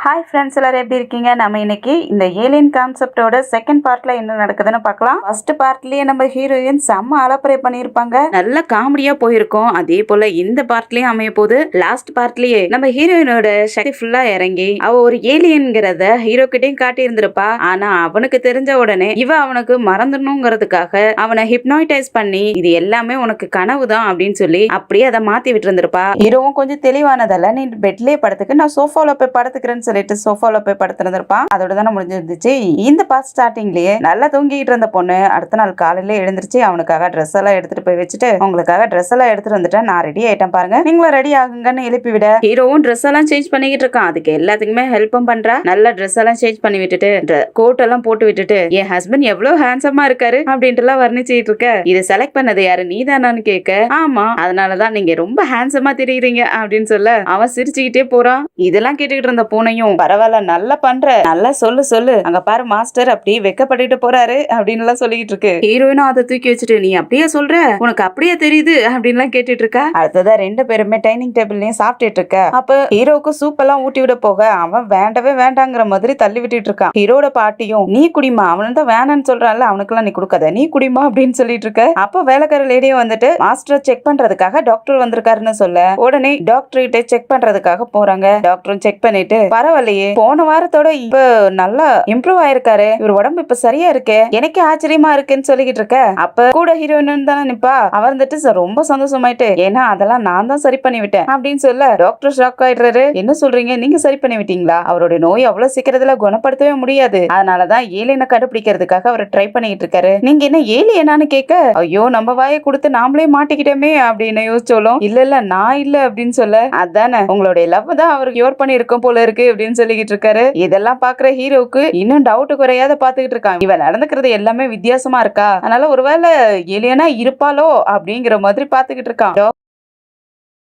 Hi friends, எல்லாரும் எப்படி இருக்கீங்க? நம்ம இன்னைக்கு இந்த ஏலியன் கான்செப்டோட செகண்ட் பார்ட்ல என்ன நடக்குதுன்னு பார்க்கலாம். ஃபர்ஸ்ட் பார்ட்லயே நம்ம ஹீரோயின் செம்ம அலப்பறை பண்ணியிருப்பாங்க, நல்ல காமெடியா போயிருக்கோம். அதே போல இந்த பார்ட்லயும் அமைய போது. லாஸ்ட் பார்ட்லயே நம்ம ஹீரோயினோட சக்தி ஃபுல்லா இறங்கி அவ ஒரு ஏலியன்கிறத ஹீரோ கிட்டையும் காட்டி இருந்திருப்பா. ஆனா அவனுக்கு தெரிஞ்ச உடனே இவ அவனுக்கு மறந்துடணுங்கிறதுக்காக அவனை ஹிப்னாய்டைஸ் பண்ணி இது எல்லாமே உனக்கு கனவு தான் அப்படின்னு சொல்லி அப்படியே அதை மாத்தி விட்டு இருந்திருப்பா. ஹீரோவும் கொஞ்சம் தெளிவானதால நீ பெட்லயே படுத்துக்கு, நான் சோஃபால போய் படுத்துக்கிறேன்னு சொல்லிட்டு சோஃபால போய் படுத்திருந்திருப்பான். அதோட தானே முடிஞ்சிருந்துச்சு. இந்த பார்ட் ஸ்டார்டிங்லயே நல்லா தூங்கிட்டு இருந்த பொண்ணு அடுத்த நாள் காலையில எழுந்திருச்சு அவனுக்காக ட்ரெஸ் எல்லாம் எடுத்துட்டு போய் வச்சுட்டு, உங்களுக்காக ட்ரெஸ் எல்லாம் எடுத்துட்டு வந்துட்டேன், நான் ரெடி ஆயிட்டேன் பாருங்க, நீங்களும் ரெடி ஆகுங்கன்னு எழுப்பி விட ஹீரோவும் ட்ரெஸ் எல்லாம் சேஞ்ச் பண்ணிக்கிட்டு இருக்கான். அதுக்கு எல்லாத்துக்குமே ஹெல்ப்பும் பண்றா. நல்ல ட்ரெஸ் எல்லாம் சேஞ்ச் பண்ணி விட்டுட்டு கோட் எல்லாம் போட்டு விட்டுட்டு என் ஹஸ்பண்ட் எவ்வளவு ஹேண்ட்ஸமா இருக்காரு அப்படின்ட்டு எல்லாம் வர்ணிச்சுட்டு இருக்க. இதை செலக்ட் பண்ணது யாரு, நீ தானான்னு கேட்க, ஆமா அதனாலதான் நீங்க ரொம்ப ஹேண்ட்ஸமா தெரியுறீங்க அப்படின்னு சொல்ல அவன் சிரிச்சுக்கிட்டே போறான். இதெல்லாம் கேட்டுக்கிட்டு இருந்த பூனையும் பரவாயில்ல நல்லா பண்ற, நல்லா சொல்லு அங்க பாரு மாஸ்டர் அப்படியே வெக்கப்பட்டுட்டு போறாரு அப்படின்னு எல்லாம் சொல்லிட்டு இருக்கு. ஹீரோயினும் அதை தூக்கி வச்சுட்டு நீ அப்படியே சொல்ற, உனக்கு அப்படியே தெரியுது அப்படின்னு எல்லாம் கேட்டுட்டு இருக்கா. அடுத்ததா ரெண்டு பேருமே டைனிங் டேபிள்லயும் சாப்பிட்டுட்டு இருக்க. அப்ப ஹீரோவுக்கு சூப் எல்லாம் ஊட்டி விட போக அவன் வேண்டவே வேண்டாங்கிற மாதிரி தள்ளி விட்டுட்டு இருக்கான். ஹீரோட பாட்டியும் நீ குடிமா, அவன் தான் வேணான்னு சொல்றான்ல அவனுக்கு எல்லாம் நீ கொடுக்காத, நீ குடிமா அப்படின்னு சொல்லிட்டு இருக்க. அப்ப வேலைக்கார லேடியும் வந்துட்டு மாஸ்டர் செக் பண்றதுக்காக டாக்டர் வந்திருக்காருன்னு சொல்ல உடனே டாக்டர் கிட்ட செக் பண்றதுக்காக போறாங்க. டாக்டரும் செக் பண்ணிட்டு பரவாயில்லையே போன வாரத்தோட இப்ப நல்லா இம்ப்ரூவ் ஆயிருக்காரு, இவர் உடம்பு இப்ப சரியா இருக்கு, எனக்கு ஆச்சரியமா இருக்குன்னு சொல்லிக்கிட்டு இருக்க. அப்ப கூட ஹீரோயின் தானே நிப்பா. அவர் வந்துட்டு ரொம்ப சந்தோஷமாயிட்டு, ஏன்னா அதெல்லாம் நான் தான் சரி பண்ணி விட்டேன் அப்படின்னு சொல்ல டாக்டர் ஷாக் ஆயிடுறாரு. என்ன சொல்றீங்க, நீங்க சரி பண்ணி விட்டீங்களா? அவருடைய நோய் அவ்வளவு சீக்கிரத்துல குணப்படுத்தவே முடியாது, அதனாலதான் ஏலியனை கண்டுபிடிக்கிறதுக்காக அவர் ட்ரை பண்ணிட்டு இருக்காரு. நீங்க என்ன ஏலியனான்னு கேட்க, ஐயோ நம்ம வாயை கொடுத்து நாமளே மாட்டிக்கிட்டோமே அப்படின்னு யோசிச்சோலும், இல்ல நான் இல்ல அப்படின்னு சொல்ல, அதானே உங்களுடைய லவ் தான் அவருக்கு யோர் பண்ணி இருக்கும் போல இருக்கு அப்படின்னு சொல்லிக்கிட்டு இருக்காரு. இதெல்லாம் பாக்குற ஹீரோவுக்கு இன்னும் டவுட் குறையாத பாத்துக்கிட்டு இருக்கான். இவன் நடந்துக்கிறது எல்லாமே வித்தியாசமா இருக்கா, அதனால ஒருவேளை ஏலியனா இருப்பாளோ அப்படிங்கிற மாதிரி பாத்துக்கிட்டு இருக்கான்.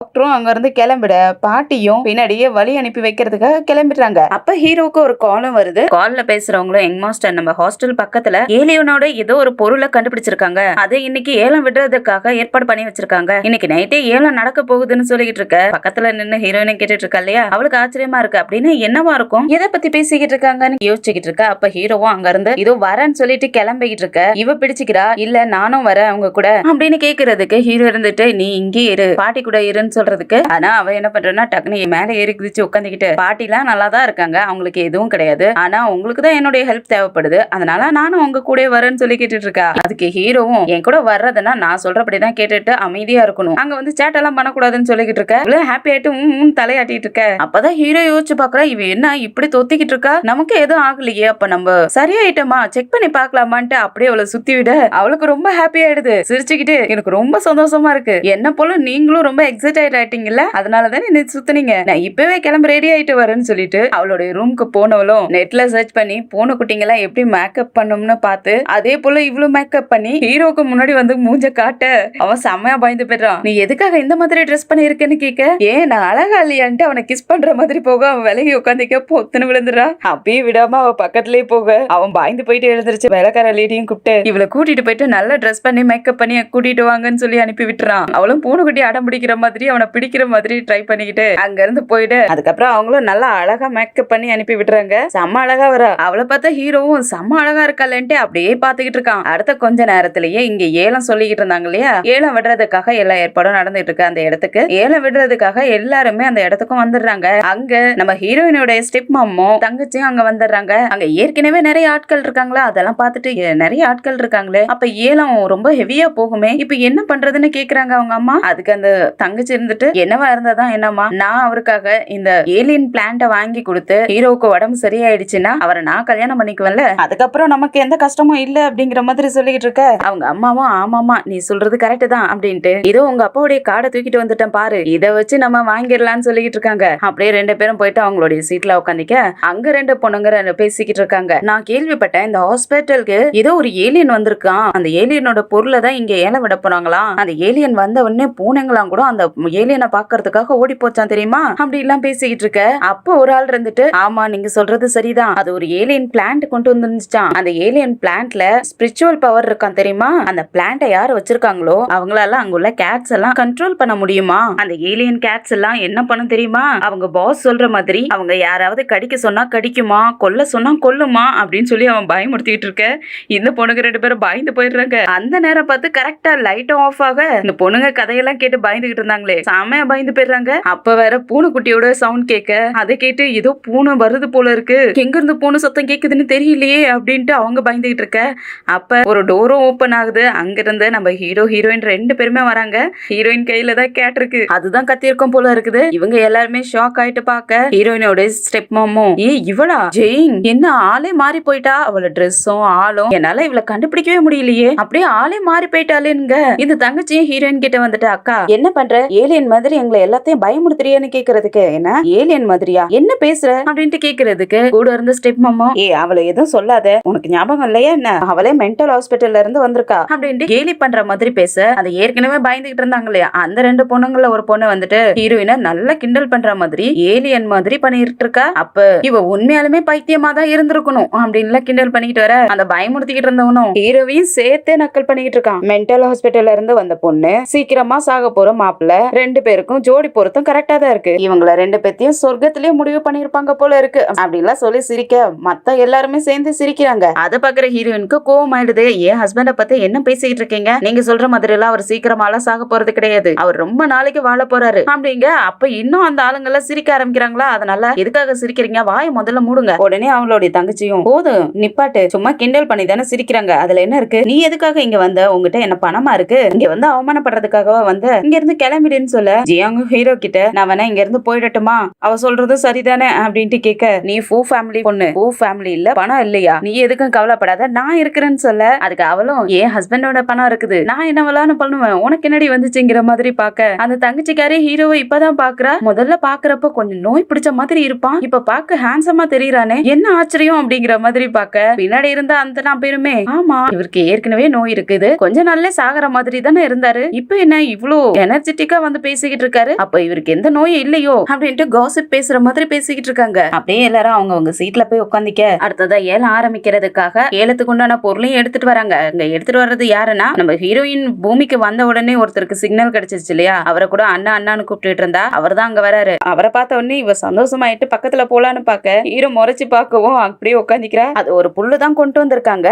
டாக்டரும் அங்க இருந்து கிளம்பிட பாட்டியும் பின்னாடியே வழி அனுப்பி வைக்கிறதுக்காக கிளம்பிடுறாங்க. அப்ப ஹீரோவுக்கு ஒரு காலும் வருது. கால்ல பேசுறவங்களும் யங் மாஸ்டர் நம்ம ஹாஸ்டல் பக்கத்துல ஏலியனோட ஏதோ ஒரு பொருளை கண்டுபிடிச்சிருக்காங்க, அதை இன்னைக்கு ஏலம் விடுறதுக்காக ஏற்பாடு பண்ணி வச்சிருக்காங்க, இன்னைக்கு நைட்டே ஏலம் நடக்க போகுதுன்னு சொல்லிக்கிட்டு இருக்க. பக்கத்துல நின்று ஹீரோயினை கேட்டுட்டு இருக்கா இல்லையா, அவளுக்கு ஆச்சரியமா இருக்கு. அப்படின்னு என்னவா இருக்கும், எதை பத்தி பேசிக்கிட்டு இருக்காங்கன்னு யோசிச்சுக்கிட்டு இருக்கா. அப்ப ஹீரோவும் அங்க இருந்து இதோ வரேன்னு சொல்லிட்டு கிளம்பிக்கிட்டு இருக்க. இவ பிடிச்சிக்கிறா, இல்ல நானும் வரேன் அவங்க கூட அப்படின்னு கேக்குறதுக்கு ஹீரோ இருந்துட்டு நீ இங்கே இரு, பாட்டி கூட இருன்னு சொல்றதுக்கு. ஆனா அவ என்ன பண்றா, டக்குனு மேல ஏறி குதிச்சு உட்காந்துக்கிட்டு பாட்டிலாம் நல்லா தான் இருக்காங்க, அவங்களுக்கு எதுவும் கிடையாது, ஆனா உங்களுக்கு தான் என்னுடைய ஹெல்ப் தேவைப்படுது, அதனால நானும் உங்க கூட வரேன்னு சொல்லி கேட்டுட்டு இருக்கா. அதுக்கு ஹீரோவும் என் கூட வர்றதுன்னா நான் சொல்றபடிதான் கேட்டுட்டு அமைதியா இருக்கணும், அங்க வந்து சேட் எல்லாம் பண்ணக்கூடாதுன்னு சொல்லிக்கிட்டு இருக்க. இவ்வளவு ஹாப்பி ஆயிட்டு தலையாட்டிட்டு இருக்க. அப்பதான் ஹீரோ யோசிச்சு பாக்குறா, இவ என்ன இப்படி தொத்திக்கிட்டு இருக்கா, நமக்கு எதுவும் ஆகலையே, அப்ப நம்ம சரியாயிட்டோமா செக் பண்ணி பாக்கலாமான்ட்டு அப்படியே அவளை சுத்தி விட அவளுக்கு ரொம்ப ஹாப்பி ஆயிடுது. சிரிச்சுக்கிட்டு எனக்கு ரொம்ப சந்தோஷமா இருக்கு, என்ன போல நீங்களும் ரொம்ப எக்ஸைட் ஆயிட்டீங்கல்ல, அதனாலதான் என்ன சுத்துனீங்க, நான் இப்பவே கிளம்ப ரெடி ஆயிட்டு வரேன்னு சொல்லிட்டு அவளுடைய ரூமுக்கு போனவளும் நெட்ல சர்ச் பண்ணி பூனை குட்டிங்கெல்லாம் எப்படி மேக்கப் பண்ணும்னு பார்த்து அதே போல இவ்வளவு மேக்கப் பண்ணி ஹீரோக்கு முன்னாடி வந்து மூஞ்ச காட்ட அவன் செம்மையா பயந்து போயிடுறான். நீ எதுக்காக இந்த மாதிரி ட்ரெஸ் பண்ணி இருக்கேன்னு கேட்க, ஏன் நான் அழகா இல்லையான்ட்டு அவனை கிஸ் பண்ற மாதிரி போக அவன் விலகி உட்காந்துக்க பொத்துன்னு விழுந்துறான். அப்படியே விடாம அவ பக்கத்துலயே போக அவன் பயந்து போயிட்டு எழுந்திருச்சு. வேலைக்கார லேடியும் கூப்பிட்டு இவளை கூட்டிட்டு போயிட்டு நல்லா ட்ரெஸ் பண்ணி மேக்கப் பண்ணி கூட்டிட்டு வாங்கன்னு சொல்லி அனுப்பி விட்டுறான். அவளும் பூனை குட்டி அடம் பிடிக்கிற மாதிரி அவனை பிடிக்கிற மாதிரி ட்ரை பண்ணிக்கிட்டு அங்க இருந்து போயிட்டு அதுக்கப்புறம் அவங்களும் நல்லா அழகா மேக்கப் பண்ணி அனுப்பி விட்டுறாங்க. செம்ம அழகா வர அவளை பார்த்தா ஹீரோவும் செம்ம அழகா இருக்காளேன்ட்டு அப்படியே பாத்துக்கிட்டு இருக்கான். அடுத்த கொஞ்ச நேரத்திலேயே இங்க ஏலம் சொல்லிக்கிட்டு இருந்தாங்க இல்லையா, ஏலம் விடுறதுக்காக எல்லா ஏற்பாடும் நடந்துட்டு இருக்கு. அந்த இடத்துக்கு ஏலம் விடுறதுக்காக எல்லாருமே அந்த இடத்துக்கும் வந்துடுறாங்க. அங்க நம்ம ஹீரோயினோட ஸ்டெப் மாமும் தங்கச்சியும் அங்க வந்துடுறாங்க. அங்க ஏற்கனவே நிறைய ஆட்கள் இருக்காங்களா, அதெல்லாம் பார்த்துட்டு நிறைய ஆட்கள் இருக்காங்களே, அப்ப ஏலம் ரொம்ப ஹெவியா போகுமே, இப்ப என்ன பண்றதுன்னு கேக்குறாங்க அவங்க அம்மா. அதுக்கு அந்த தங்கச்சி இருந்துட்டு என்னவா இருந்ததான் என்னமா, நான் அவருக்காக இந்த ஏலியன் பிளான்ட வாங்கி கொடுத்து ஹீரோவுக்கு உடம்பு சரியாயிடுச்சுன்னா அவரை நான் கல்யாணம் பண்ணிக்குவேன்ல, அதுக்கப்புறம் நமக்கு எந்த கஷ்டமும் இல்ல அப்படிங்கிற மாதிரி சொல்லிக்கிட்டு இருக்க. அவங்க அம்மாவும் ஆமாமா நீ சொல்றது கரெக்ட் தான் அப்படின்ட்டு இதோ உங்க அப்பாவுடைய கார்டை தூக்கிட்டு வந்துட்டேன் பாரு, இதை வச்சு நம்ம வாங்கிடலாம்னு சொல்லிக்கிட்டு இருக்காங்க. அப்படியே ரெண்டு பேரும் போயிட்டு அவங்களுடைய சீட்ல உட்காந்துக்க அங்க ரெண்டு பொண்ணுங்க பேசிக்கிட்டு இருக்காங்க. நான் கேள்விப்பட்டேன் இந்த ஹாஸ்பிட்டலுக்கு ஏதோ ஒரு ஏலியன் வந்திருக்கான், அந்த ஏலியனோட பொருளை தான் இங்க ஏலம் விட போறாங்களாம், அந்த ஏலியன் வந்த உடனே பூனைங்களாம் கூட அந்த ஏலியனை பாக்குறதுக்காக ஓடி போச்சான் தெரியுமா அப்படி எல்லாம் பேசிக்கிட்டு இருக்க. அப்போ ஒரு ஆள் இருந்துட்டு, ஆமா நீங்க சொல்றது சரிதான், அது ஒரு ஏலியன் பிளான்ட் கொண்டு வந்துருந்துச்சான். அந்த ஏலியன் பிளான்ட்ல ஸ்பிரிச்சுவல் பவர் இருக்கான் தெரியுமா, அந்த பிளான்ட்டை யார் வச்சிருக்காங்களோ அவங்களால அங்குள்ள கேட்ஸ் எல்லாம் கண்ட்ரோல் பண்ண முடியுமா. அந்த ஏலியன் கேட்ஸ் எல்லாம் என்ன பண்ணும் தெரியுமா, அவங்க பாஸ் சொல்ற மாதிரி அவங்க யாராவது கடிக்க சொன்னா கடிக்குமா, கொல்ல சொன்னா கொல்லுமா அப்படின்னு சொல்லி அவன் பயமுறுத்திட்டு இருக்க. இந்த பொண்ணுங்க 2 பேரும் பயந்து போயிடுறாங்க. அந்த நேரம் பார்த்து கரெக்டா லைட் ஆஃப் ஆக இந்த பொண்ணுங்க கதையெல்லாம் கேட்டு பயந்துகிட்டு இருந்தாங்களே, செமையா பயந்து போயிடுறாங்க. அப்ப வேற பூனைக்குட்டியோட சவுண்ட் கேட்க, அதை கேட்டு ஏதோ பூனை வருது போல இருக்கு, எங்க இருந்து பூனை சத்தம் கேக்குதுன்னு தெரியலையே அப்படின்ட்டு அவங்க பயந்துகிட்டு இருக்க. அப்ப ஒரு டோரும் ஓபன் ஆகுது. அங்க இருந்து நம்ம ஹீரோ ஹீரோயின் 2 பேருமே வராங்க. ஹீரோயின் கையில தான் கேட் இருக்கு, அதுதான் கத்திருக்கும் போல இருக்குது. இவங்க எல்லாருமே ஷாக் ஆயிட்டு பாக்க ஹீரோயினோட ஸ்டெப் மாமும், இவளா ஜெயின், என்ன ஆளே மாறி போயிட்டா, அவளோட ட்ரெஸ்ஸும் ஆளும் என்னால இவளை கண்டுபிடிக்கவே முடியலையே, அப்படியே ஆளே மாறி போயிட்டாலேங்க. இந்த தங்கச்சியும் ஹீரோயின் கிட்ட வந்துட்டு, அக்கா என்ன பண்ற, ஏலியன் மாதிரி எங்களை எல்லாத்தையும் பயமுறுத்துறியான்னு கேக்குறதுக்கு, என்ன ஏலியன் மாதிரியா, என்ன பேசுற அப்படின்ட்டு கேக்குறதுக்கு கூட இருந்த ஸ்டெப் மாமா, அவளை எதுவும் சொல்லாத, உனக்கு ஞாபகம் இல்லையா என்ன, அவளே மென்டல் ஹாஸ்பிட்டல்ல இருந்து வந்திருக்கா அப்படின்ட்டு கேலி பண்ற மாதிரி பேச, அது ஏற்கனவே பயந்துகிட்டு இருந்தாங்க இல்லையா அந்த 2 பொண்ணுங்கள ஒரு பொண்ணு வந்துட்டு ஹீரோயினை நல்லா கிண்டல் பண்ற மாதிரி ஏலியன் மாதிரி பண்ணிட்டு இருக்கா. அப்ப இவ உண்மையாலுமே பைத்தியமா தான் இருந்திருக்கணும் அப்படின்னு கிண்டல் பண்ணிட்டு வர, அந்த பயமுறுத்திக்கிட்டு இருந்தவனும் ஹீரோவையும் சேர்த்தே நக்கல் பண்ணிட்டு இருக்கான். மென்டல் ஹாஸ்பிட்டல்ல இருந்து வந்த பொண்ணு சீக்கிரமா சாக போற மாப்பிள்ள 2 பேருக்கும் ஜோடி பொருத்தம் கரெக்டா தான் இருக்கு, இவங்கள 2 பேத்தையும் சொர்க்கத்திலேயே முடிவு பண்ணிருப்பாங்க போல இருக்கு அப்படின்லாம் சொல்லி சிரிக்க மத்த எல்லாருமே சேர்ந்து சிரிக்கிறாங்க. அதை பாக்குற ஹீரோயினுக்கு கோவம் ஆயிடுது. என் ஹஸ்பண்ட பத்தி என்ன பேசிக்கிட்டு இருக்கீங்க, நீங்க சொல்ற மாதிரி எல்லாம் அவர் சீக்கிரமாலாம் சாக போறது கிடையாது, அவர் ரொம்ப நாளைக்கு வாழ போறாரு அப்படிங்க. அப்ப இன்னும் அந்த ஆளுங்க எல்லாம் சிரிக்க ஆரம்பிக்கிறாங்களா, அதனால எதுக்காக சிரிக்கிறீங்க, வாயை முதல்ல மூடுங்க. உடனே அவங்களுடைய தங்கச்சியும், போதும் நிப்பாட்டு, சும்மா கிண்டல் பண்ணி தானே சிரிக்கிறாங்க, அதுல என்ன இருக்கு, நீ எதுக்காக இங்க வந்த, உங்ககிட்ட என்ன பணமா இருக்கு, இங்க வந்து அவமானப்படுறதுக்காகவா வந்த, இங்க இருந்து கிளம்பிடுன்னு சொல்ல, ஜியாங் ஹீரோ கிட்ட, நான் வேணா இங்க இருந்து போயிடட்டுமா, அவ சொல்றதும் சரிதானே அப்படின்ட்டு கேட்க, நீ ஃபூ ஃபேமிலி பொண்ணு, ஃபூ ஃபேமிலி இல்ல பணம் இல்லையா, நீ எதுக்கும் கவலைப்படாத, நான் இருக்கிறேன்னு சொல்ல, அதுக்கு அவளும், என் ஹஸ்பண்டோட பணம் இருக்குது, நான் என்ன வேளான்னு பண்ணுவேன், உனக்கு என்னடி வந்துச்சுங்கிற மாதிரி பாக்க, அந்த தங்கச்சிக்காரே ஹீரோவை இப்பதான் பாக்குறா. முதல்ல பாக்குறப்ப கொஞ்சம் நோய் பிடிச்ச மாதிரி இருப்பான், இப்ப பாக்க ஹேண்ட்ஸமா தெரியறானே, என்ன ஆச்சரியம் அப்படிங்கிற மாதிரி பாக்க, பின்னாடி இருந்த அந்த நான் பேருமே, ஆமா இவருக்கு ஏற்கனவே நோய் இருக்குது, கொஞ்ச நாள்ல சாகர மாதிரி தானே இருந்தாரு, இப்ப என்ன இவ்வளோ எனர்ஜெட்டிக்கா வந்து பேசிக்கிட்டு இருக்காரு, அப்ப இவருக்கு எந்த நோயும் இல்லையோ அப்படின்ட்டு காசிப் பேசுற மாதிரி பேசிக்கிட்டு இருக்காங்க. அப்படியே எல்லாரும் அவங்க சீட்ல போய் உட்காந்துக்க, அடுத்ததா ஏலம் ஆரம்பிக்கிறதுக்காக ஏலத்துக்கு உண்டான பொருளையும் எடுத்துட்டு வராங்க. அங்க எடுத்துட்டு வர்றது யாருன்னா, நம்ம ஹீரோயின் பூமிக்கு வந்த உடனே ஒருத்தருக்கு சிக்னல் கிடைச்சிருச்சு இல்லையா, அவரை கூட அண்ணா அண்ணான்னு கூப்பிட்டு இருந்தா, அவர் தான் அங்க வராரு. அவரை பார்த்த உடனே இவ சந்தோஷமாயிட்டு பக்கத்துல போலான்னு பாக்க, ஹீரோ முறைச்சு பாக்கவும் அப்படியே உட்காந்துக்கிறா. அது ஒரு புல்லு தான் கொண்டு வந்திருக்காங்க,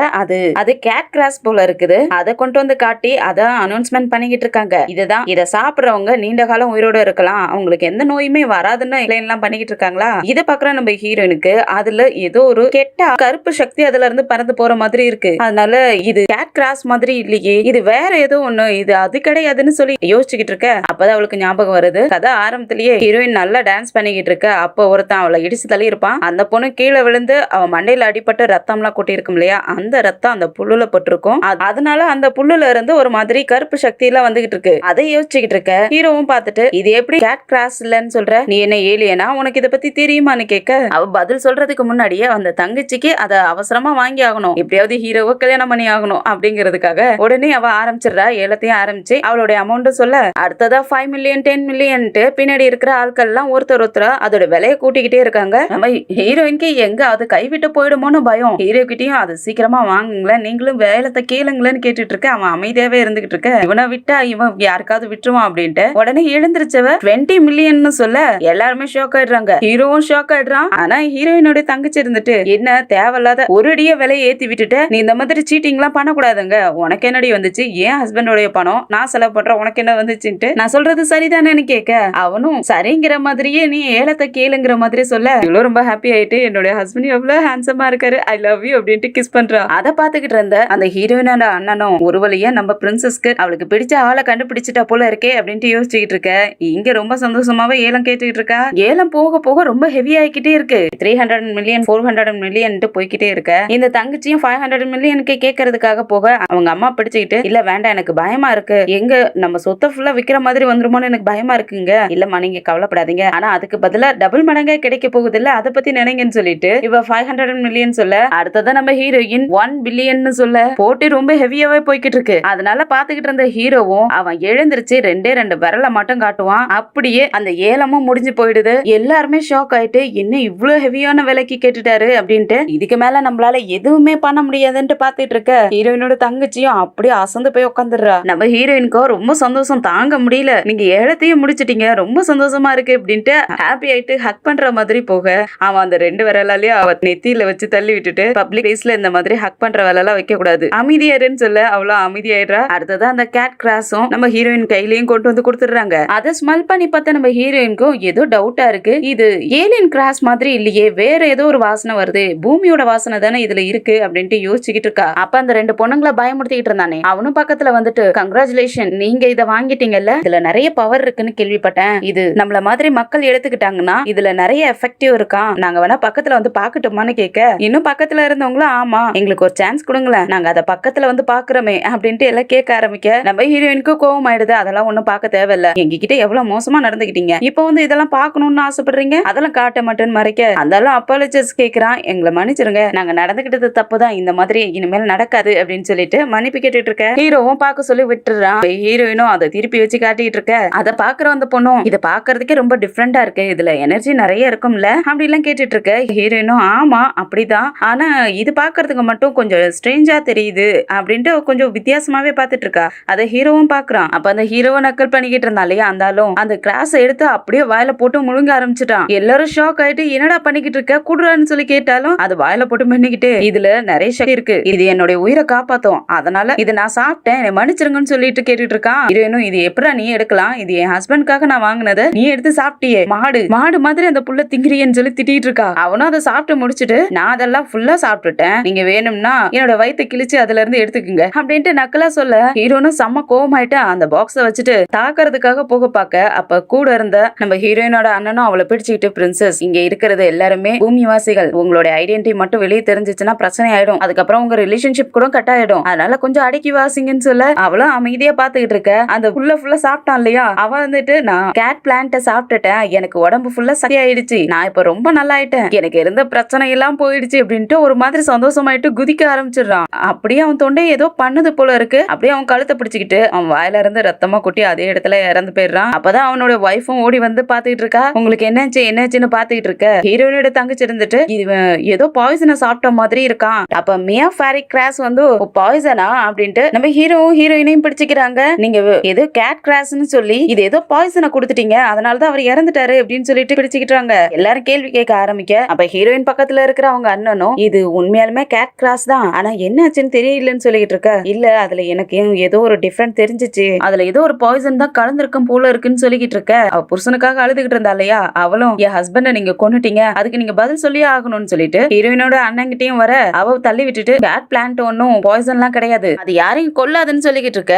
அது கேட் கிராஸ் போல இருக்குது, அதை கொண்டு வந்து காட்டி அதை அனௌன்ஸ்மெண்ட் பண்ணிக்கிட்டு இருக்காங்க. இதுதான், இதை சாப்பிடுறவங்க நீண்ட காலம் உயிரோட இருக்கலாம், அவங்களுக்கு எந்த நோயுமே வராதுன்னு எல்லாம் பண்ணிக்கிட்டு இருக்காங்களா. இதை பாக்குற நம்ம ஹீரோயினுக்கு அதுல ஏதோ ஒரு கெட்ட கருப்பு சக்தி அதுல இருந்து பறந்து போற மாதிரி இருக்கு. அதனால இது கேட் கிராஸ் மாதிரி இல்லையே, இது வேற ஏதோ ஒண்ணு, இது அது கிடையாதுன்னு சொல்லி யோசிச்சுக்கிட்டு இருக்க. அப்பதான் அவளுக்கு ஞாபகம் வருது, கதை ஆரம்பத்திலேயே ஹீரோயின் நல்லா டான்ஸ் பண்ணிக்கிட்டு இருக்க, அப்போ ஒருத்தன் அவளை இடிச்சு தள்ளி இருப்பான். அந்த பொண்ணு கீழே விழுந்து அவன் மண்டையில அடிபட்டு ரத்தம் எல்லாம் கொட்டி இருக்கும் இல்லையா, அந்த ரத்தம் அந்த புல்லுல போட்டிருக்கும். அதனால அந்த புல்லுல இருந்து ஒரு மாதிரி கருப்பு சக்தி எல்லாம் வந்துகிட்டு இருக்கு. அதை யோசிச்சுக்கிட்டு இருக்க ஹீரோவும் பார்த்துட்டு, இது எப்படி கேட் கிராஸ் இல்லன்னு சொல்ற, நீ என்ன ஏலியனா, உனக்கு இதை பத்தி தெரியுமான்னு கேட்க, அவ பதில் சொல்றதுக்கு முன்னாடியே அந்த தங்கச்சிக்கு அதை அவசரமா வாங்கி ஆகணும், எப்படியாவது ஹீரோவை கல்யாணம் பண்ணி ஆகணும் அப்படிங்கிறதுக்காக உடனே அவ ஆரம்பிச்சிடுறா. ஏலத்தையும் ஆரம்பிச்சு அவளுடைய அமௌண்ட் சொல்ல, அடுத்ததா 5 மில்லியன் 10 மில்லியன் பின்னாடி இருக்கிற ஆட்கள் எல்லாம் ஒருத்தர் அதோட விலையை கூட்டிக்கிட்டே இருக்காங்க. நம்ம ஹீரோயின்க்கு எங்க அது கைவிட்டு போயிடுமோன்னு பயம். ஹீரோ கிட்டயும் அது சீக்கிரமா வாங்குங்களேன், நீங்களும் வேலத்தை கேளுங்களேன்னு கேட்டுட்டு இருக்க. அவன் அமைதியாவே இருந்துகிட்டு இருக்க. இவனை விட்டா இவன் யாருக்காவது விட்டுருவான் அப்படின்ட்டு உடனே எழுந்திருச்சவ 20 மில்லியன் சொல்ல எல்லாருமே ஷாக் ஆயிடுறாங்க. ஹீரோவும் ஷாக் ஆயிடுறான். ஆனா ஹீரோயினோட தங்கச்சி இருந்துட்டு, என்ன தேவையில்லாத ஒரு அடிய விலையை ஏத்தி விட்டுட்டு நீ இந்த மாதிரி சீட்டிங் எல்லாம் பண்ணக்கூடாதுங்க, உனக்கு என்னடி வந்துச்சு, ஏன் ஹஸ்பண்டோடைய பணம் நான் செலவு பண்றேன், உனக்கு என்ன வந்துச்சுன்ட்டு நான் சொல்றது சரிதானேன்னு கேட்க, அவனும் சரிங்கிற மாதிரியே நீ ஏலத்தை கேளுங்கிற மாதிரி சொல்ல, இவ்வளவு ரொம்ப ஹாப்பி ஆயிட்டு என்னுடைய ஹஸ்பண்ட் எவ்வளவு ஹேண்ட்ஸமா இருக்காரு, ஐ லவ் யூ அப்படின்ட்டு கிஸ் பண்றா. அதை பாத்துக்கிட்டு இருந்த அந்த ஹீரோயினோட அண்ணனும் ஒரு வழியா நம்ம பிரின்சஸ்க்கு அவளுக்கு பிடிச்ச ஆளை கண்டுபிடிச்சிட்டா போல இருக்கே அப்படின்ட்டு யோசிச்சுக்கிட்டு இருக்க. இங்க ரொம்ப சந்தோஷமாவே ஏலம் கேட்டுக்கிட்டு இருக்கா. ஏலம் போக போக ரொம்ப ஹெவி ஆகிக்கிட்டே இருக்கு. 300 மில்லியன் 400 மில்லியன் போய்கிட்டே இருக்க. இந்த தங்கச்சியும் 500 மில்லியனுக்கு கேட்கறதுக்காக போக அவங்க அம்மா பிடிச்சுக்கிட்டு, இல்ல வேண்டாம் எனக்கு பயமா இருக்கு, எங்க நம்ம சொத்தை ஃபுல்லா விக்கிற மாதிரி வந்துருமோன்னு எனக்கு பயமா இருக்குங்க, இல்லம்மா நீங்க கவலைப்படாதீங்க, ஆனா அதுக்கு பதிலா டபுள் மடங்கா கிடைக்க போகுது இல்ல, அதை பத்தி நினைங்கன்னு சொல்லிட்டு இவ 500 மில்லியன் சொல்ல, அடுத்ததான் நம்ம ஹீரோயின் 1 பில்லியன் சொல்ல போட்டு ரொம்ப ஹெவியாவே போய்கிட்டு இருக்கு. அதனால பாத்துக்கிட்டு இருந்த ஹீரோவும் அவன் எழுந்திருச்சு 2 2 விரல மட்டும் காட்டுவான். அப்படியே அந்த ஏலமும் முடிஞ்சு போயிடுது. எல்லாருமே ஷாக் ஆயிட்டு என்ன இவ்வளவு ஹெவியான விலைக்கு கேட்டுட்டாரு அப்படின்ட்டு இதுக்கு மேல நம்மளால எதுவுமே பண்ண முடியாதுன்ட்டு பாத்துட்டு இருக்க ஹீரோயினோட தங்கச்சியும் அப்படியே அசந்து போய் உட்காந்துடுறா. நம்ம ஹீரோயினுக்கோ ரொம்ப சந்தோஷம் தாங்க முடியல. நீங்க ஏலத்தையும் முடிச்சிட்டீங்க, ரொம்ப சந்தோஷமா இருக்கு அப்படின்ட்டு ஹாப்பி ஆயிட்டு ஹக் பண்ற மாதிரி போக அவன் அந்த 2 விரலாலையும் அவ நெத்தியில வச்சு தள்ளி விட்டுட்டு பப்ளிக் பிளேஸ்ல இந்த மாதிரி ஹக் பண்ற வேலைலாம் வைக்க கூடாது, அமைதியாருன்னு சொல்ல அவ்வளவு அமைதியாயிடுறா. அடுத்தது அந்த கேட் கிராஸும் நம்ம ஹீரோயின் கையிலயும் கொண்டு வந்து கொடுத்துடுறாங்க. அதை ஸ்மெல் பண்ணி பார்த்தா நம்ம ஹீரோயினுக்கும் ஏதோ டவுட்டா இருக்கு. இது ஏலியன் கிராஸ் மாதிரி இல்லையே, வேற ஏதோ ஒரு வாசனை வருது, பூமியோட வாசனை தானே இதுல இருக்கு அப்படின்ட்டு யோசிச்சுக்கிட்டு இருக்கா. அப்ப அந்த 2 பொண்ணுங்களை பயமுறுத்திக்கிட்டு இருந்தானே அவனும் பக்கத்துல வந்துட்டு கங்க்ராச்சுலேஷன், நீங்க இதை வாங்கிட்டீங்கல்ல, இதுல நிறைய பவர் இருக்குன்னு கேள்விப்பட்டேன், இது நம்மள மாதிரி மக்கள் எடுத்துக்கிட்டாங்கன்னா இதுல நிறைய எஃபெக்டிவ் இருக்கான், நாங்க வேணா பக்கத்துல வந்து பாக்கட்டுமான்னு கேட்க இன்னும் பக்கத்துல இருந்தவங்களும் ஆமா எங்களுக்கு ஒரு சான்ஸ் கொடுங்களேன், நாங்க அதை பக்கத்துல வந்து பாக்குறோமே அப்படின்ட்டு எல்லாம் கேட்க ஆரம்பிக்க நம்ம ஹீரோயினுக்கு கோவம் ஆயிடுது. அதெல்லாம் ஒண்ணும் பார்க்க தேவையில்ல, எங்ககிட்ட எவ்வளவு மோசமா நடந்துக்கிட்டீங்க, இப்போ வந்து இதெல்லாம் பார்க்கணும்னு ஆசைப்படுறீங்க, அதெல்லாம் காட்ட மாட்டேன்னு மறைக்க அந்தாலும் அப்பாலஜிஸ் கேட்கிறான், எங்களை மன்னிச்சிருங்க, நாங்க நடந்துகிட்டது தப்புதான், இந்த மாதிரி இனிமேல் நடக்காது அப்படின்னு சொல்லிட்டு மன்னிப்பு கேட்டுட்டு இருக்க ஹீரோவும் பார்க்க சொல்லி விட்டுறான். ஹீரோயினும் அதை திருப்பி வச்சு காட்டிட்டு இருக்க அதை பாக்குற அந்த பொண்ணும் இதை பாக்குறதுக்கே ரொம்ப டிஃப்ரெண்டா இருக்கு, இதுல எனர்ஜி நிறைய இருக்கும்ல அப்படி எல்லாம் கேட்டுட்டு இருக்க ஹீரோயினும் ஆமா அப்படிதான், ஆனா இது பாக்குறதுக்கு மட்டும் கொஞ்சம் ஸ்ட்ரேஞ்சா தெரியுது அப்படின்ட்டு கொஞ்சம் வித்தியாசமாவே பாத்துட்டு இருக்கா. அதை ஹீரோவும் பாக்குறான். அப்ப அந்த ஹீரோவை நக்கல் பண்ணிக்கிட்டு இருந்தா இல்லையா அந்தாலும் அந்த கிராஸ் எடுத்து அப்படியே வாயில போட்டு முழுங்க ஆரம்பிச்சுட்டான். எல்லாரும் ஷாக் ஆயிட்டு என்னடா பண்ணிக்கிட்டு இருக்க குடுறான்னு சொல்லி கேட்டாலும் அது வாயில போட்டு பண்ணிக்கிட்டு இதுல நிறைய சக்தி இருக்கு, இது என்னுடைய உயிரை காப்பாத்தும், அதனால இது நான் சாப்பிட்டேன் மன்னிச்சிருங்கன்னு சொல்லிட்டு கேட்டுட்டு இருக்கான். ஹீரோயினும் இது எப்படா நீ எடுக்கலாம், இது என் ஹஸ்பண்ட்காக நான் வாங்கினதை நீ எடுத்து சாப்பிட்டியே, மாடு மாடு மாதிரி அந்த புள்ள திங்கிறியன்னு சொல்லி திட்டிட்டு இருக்கா. அவனும் அதை சாப்பிட்டு முடிச்சுட்டு நான் அதெல்லாம் ஃபுல்லா சாப்பிட்டுட்டேன், நீங்க வேணும்னா என்னோட வயித்தை கிழிச்சு அதுல இருந்து எடுத்துக்குங்க அப்படின்ட்டு நக்கலா சொல்ல ஹீரோனும் செம்ம கோவமாயிட்டு அந்த பாக்ஸ வச்சுட்டு தாக்குறதுக்காக போக பாக்க அப்ப கூட இருந்த நம்ம ஹீரோயினோட அண்ணனும் அவளை பிடிச்சுக்கிட்டு பிரின்சஸ் இங்க இருக்கிறது எல்லாருமே பூமிவாசிகள், உங்களோட ஐடென்டிட்டி மட்டும் வெளியே தெரிஞ்சிச்சுன்னா பிரச்சனை ஆயிடும், அதுக்கப்புறம் உங்க ரிலேஷன்ஷிப் கூட கட் ஆயிடும், அதனால கொஞ்சம் அடக்கி வாசிங்கன்னு சொல்ல அவளும் அமைதியா பாத்துக்கிட்டு இருக்க. அந்த ஃபுல்லா சாப்பிட்டான் இல்லையா அவன் வந்துட்டு நான் கேட் பிளான்ட்ட சாப்பிட்டுட்டேன், எனக்கு உடம்பு ஃபுல்லா சரி ஆயிடுச்சு, நான் இப்ப ரொம்ப நல்லா ஆயிட்டேன், எனக்கு இருந்த பிரச்சனை எல்லாம் போயிடுச்சு அப்படின்ட்டு ஒரு மாதிரி சந்தோஷமாயிட்டு குதிக்க ஆரம்பிச்சிடுறான். அப்படியே அவன் தொண்டை ஏதோ பண்ணுது போல இருக்கு. அப்படியே அவன் கழுத்தை பிடிச்சிக்கிட்டு அவன் வாயில இருந்து ரத்தமா கொட்டி அதே இடத்துல இறந்து போயிடுறான். அப்பதான் அவனோட ஒய்ஃபும் ஓடி வந்து பாத்துக்கிட்டு இருக்கா. உங்களுக்கு என்னாச்சுன்னு பாத்துக்கிட்டு இருக்க ஹீரோயினோட தங்கச்சி இருந்துட்டு இது ஏதோ பாய்சனை சாப்பிட்ட மாதிரி இருக்கான். அப்ப மியா ஃபேரிக் கிராஸ் வந்து பாய்சனா அப்படின்ட்டு நம்ம ஹீரோயினையும் பிடிச்சிக்கிறாங்க. நீங்க ஏதோ கேட் கிராஸ்னு சொல்லி இது ஏதோ பாய்சனை கொடுத்துட்டீங்க, அதனாலதான் அவர் இறந்துட்டாரு அப்படின்னு சொல்லிட்டு பிடிச்சிக்கிட்டாங்க. எல்லாரும் கேள்வி கேட்க ஆரம்பிக்க அப்ப ஹீரோயின் பக்கத்துல இருக்கிற அவங்க அண்ணனும் இது உண்மையாலுமே கேட் கிராஸ் தான், ஆனா என்னாச்சுன்னு தெரியலன்னு சொல்லிட்டு இருக்க. இல்ல அதுல எனக்கு ஏதோ ஒரு டிஃபரெண்ட் தெரிஞ்சிச்சு, அதுல ஏதோ ஒரு பாய்சன் தான் கலந்திருக்கும் போல இருக்குன்னு சொல்லிக்கிட்டு இருக்க. அவ புருஷனுக்காக அழுதுகிட்டு இருந்தா இல்லையா அவளும் என் ஹஸ்பண்ட நீங்க கொன்னுட்டீங்க, அதுக்கு நீங்க பதில் சொல்லியே ஆகணும்னு சொல்லிட்டு ஹீரோயினோட அண்ணன்கிட்டயும் வர அவ தள்ளி விட்டுட்டு கேட் பிளான்ட் ஒன்னும் பாய்சன் எல்லாம் கிடையாது, அது யாரையும் கொல்லாதுன்னு சொல்லிக்கிட்டு இருக்க.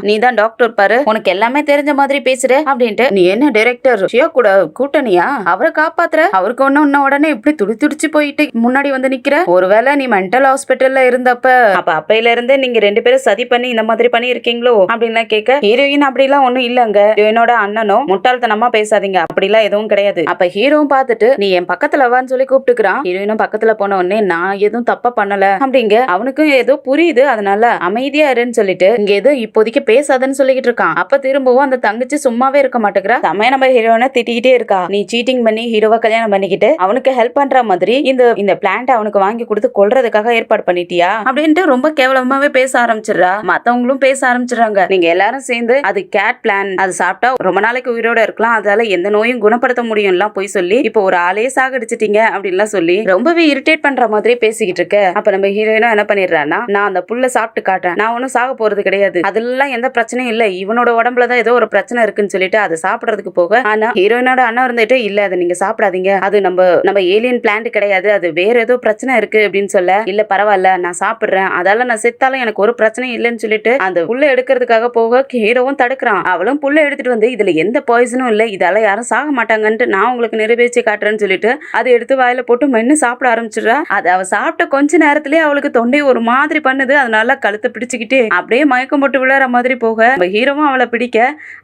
நீ தான் டாக்டர் பாரு, உனக்கு எல்லாமே தெரிஞ்ச மாதிரி பேசுற அப்படின்ட்டு நீ என்ன டைரக்டர் ஷியா கூட கூட்டணியா, அவரை காப்பாத்துற, அவருக்கு ஒண்ணு உடனே இப்படி துடிச்சு போயிட்டு முன்னாடி வந்து நிக்கிற, ஒருவேளை நீ மென்டல் ஹாஸ்பிட்டல்ல இருந்தப்ப அப்பையில இருந்தே நீங்க 2 பேரும் சதி பண்ணி இந்த மாதிரி பண்ணி இருக்கீங்களோ அப்படின்னு கேட்க ஹீரோயின் அப்படி எல்லாம் ஒண்ணும் இல்லங்க, ஹீரோயினோட அண்ணனும் முட்டாள்தனமா பேசாதீங்க, அப்படி எல்லாம் எதுவும் கிடையாது. அப்ப ஹீரோவும் பார்த்துட்டு நீ என் பக்கத்துல வான்னு சொல்லி கூப்பிட்டுக்கிறான். ஹீரோயினும் பக்கத்துல போன உடனே நான் எதுவும் தப்பா பண்ணல அப்படிங்க அவனுக்கும் ஏதோ புரியுது, அதனால அமைதியா இருன்னு சொல்லிட்டு இங்க எதுவும் இப்போதைக்கு பேசாதன்னு சொல்லிக்கிட்டு இருக்கான். அப்ப திரும்பவும் அந்த தங்கச்சி சும்மாவே இருக்க மாட்டேங்கிறா. தமைய நம்ம ஹீரோனை திட்டிக்கிட்டே இருக்கா, நீ சீட்டிங் பண்ணி ஹீரோவை கல்யாணம் பண்ணிக்கிட்டு அவனுக்கு ஹெல்ப் பண்ற மாதிரி இந்த பிளான்ட் அவனுக்கு வாங்கி கொடுத்து கொல்றதுக்காக ஏற்பாடு பண்ணிட்டியா அப்படின்ட்டு ரொம்ப கேவலமாவே பேச ஆரம்பிச்சிடுறா. மத்தவங்களும் பேச ஆரம்பிச்சிடுறாங்க. நீங்க எல்லாரும் சேர்ந்து அது கேட் பிளான், அது சாப்பிட்டா ரொம்ப நாளைக்கு உயிரோட இருக்கலாம், அதால எந்த நோயும் குணப்படுத்த முடியும் எல்லாம் போய் சொல்லி இப்போ ஒரு ஆளே சாகடிச்சிட்டீங்க அப்படின்லாம் சொல்லி ரொம்பவே இரிட்டேட் பண்ற மாதிரி பேசிக்கிட்டு இருக்க. அப்ப நம்ம ஹீரோயினும் என்ன பண்ணிடுறான்னா நான் அந்த புல்ல சாப்பிட்டு காட்டேன், நான் ஒன்னும் சாக போறது கிடையாது, அதெல்லாம் எந்த பிரச்சனையும் இல்ல, இவனோட உடம்புலதான் ஏதோ ஒரு பிரச்சனை இருக்குன்னு சொல்லிட்டு அதை சாப்பிடறதுக்கு போக ஆனா ஹீரோயினோட அண்ணன் இருந்துட்டு இல்ல அதை நீங்க சாப்பிடாதீங்க, அது நம்ம ஏலியன் பிளான்ட் கிடையாது, அது வேற ஏதோ பிரச்சனை இருக்கு அப்படின்னு சொல்ல இல்ல பரவாயில்ல நான் சாப்பிடுறேன், அதால நான் செத்தாலும் எனக்கு ஒரு பிரச்சனையும் இல்லைன்னு சொல்லிட்டு அந்த புல்ல எடுக்கிறதுக்காக போக ஹீரோவும் தடுக்கிறான். அவளும் புல்ல எடுத்துட்டு வந்து இதுல எந்த பாய்சனும் இல்ல, இதால யாரும் சாக மாட்டாங்கன்ட்டு நான் உங்களுக்கு நிறைவேற்றி காட்டுறேன்னு சொல்லிட்டு அதை எடுத்து வாயில போட்டு மென்னு சாப்பிட ஆரம்பிச்சிடுறா. அது அவ சாப்பிட்ட கொஞ்ச நேரத்திலேயே அவளுக்கு தொண்டை ஒரு மாதிரி பண்ணுது, அதனால கழுத்தை பிடிச்சுக்கிட்டு அப்படியே மயக்கம் போட்டு விழுற மாதிரி போக ஹீரோவும் அவளை பிடிக்க